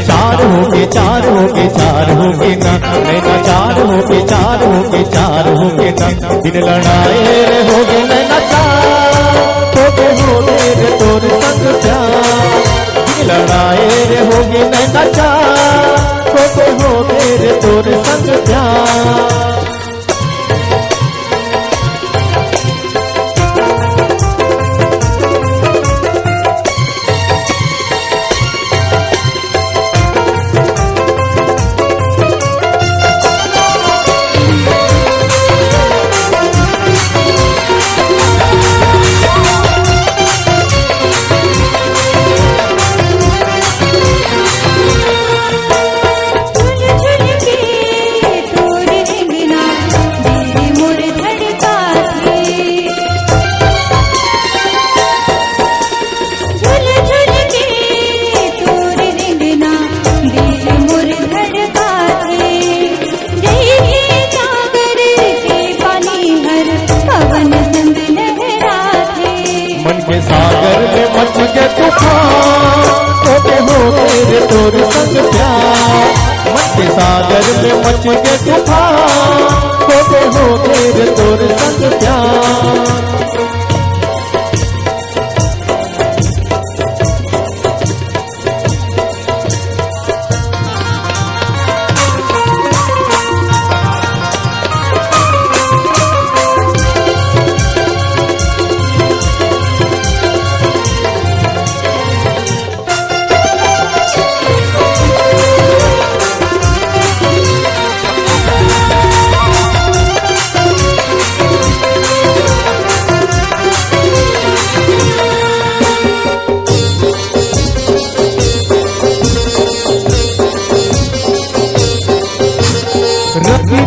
चार हो के चार हो के चार हो के ना, नैना चार हो के चार हो के चार हो के ना, दिन लड़ाए रे हो गए नैना चार हो गए रे तोर संग प्यार, दिन लड़ाए रे हो गए नैना चार हो गए रे तोर संग प्यार। सागर में मच के तूफान हो गए तोर संग प्यार, मन के सागर में मच के तूफान हो गए तोर संग प्यार।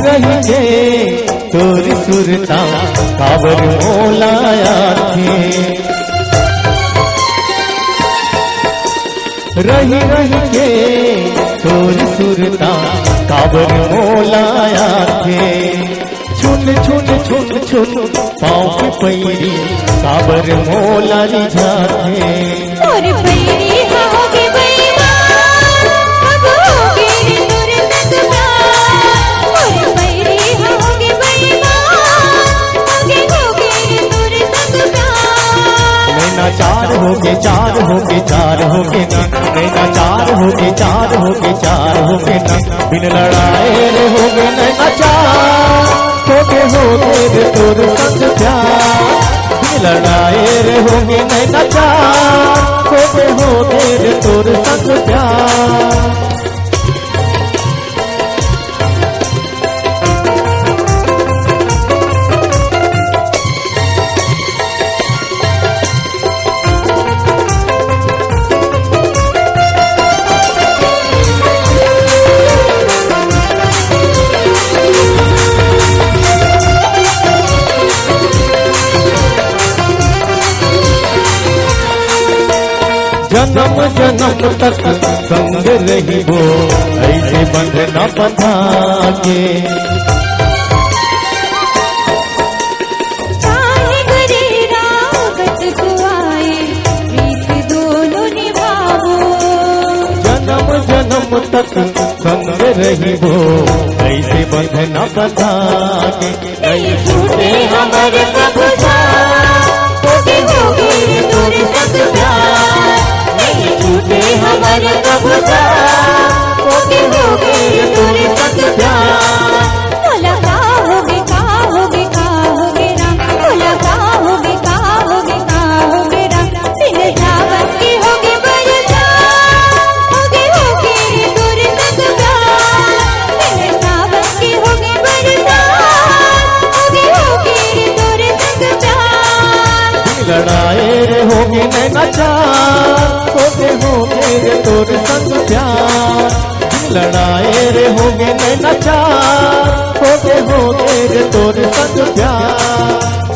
रही तोरी सुरता काबर मोलाया थे, रही रही के तोरी सुरता काबर मोलाया थे, छुन छुन छुन छुन पाँव की पैरी काबर मोला रिझाते। चार हो के चार हो के चार हो के ना, नैना चार हो के चार हो के चार हो के ना, बिन लड़ाए रे हो गए नैना चार हो गए रे तोर संग प्यार, बिन लड़ाए रे हो गए नैना चार हो गए रे तोर संग प्यार। जन्म जन्म तक संग रही हो ऐसे बंध न बंधा के, चाहे करे रागत कुआए प्रीत दोनों निभाओ, जन्म जन्म तक संग रही हो ऐसे बंध न बंधा के, नहीं छूटे हमारे प्रभु होगे होगे तोर संग प्यार, नहीं छूटे हमारे प्रभु होगे होगे तोर संग प्यार। बोला का होगे का होगे का होगे राम, बोला का होगे का होगे का होगे राम, बिन सावन के होगे बरसा होगे होगे तोर संग प्यार, बिन सावन के होगे बरसा होगे होगे तोर संग प्यार। लड़ाए रे होगे नैना चार होगे रे तोर संग प्यार, लड़ाए रे होगे नैना चार होगे रे तोर संग प्यार।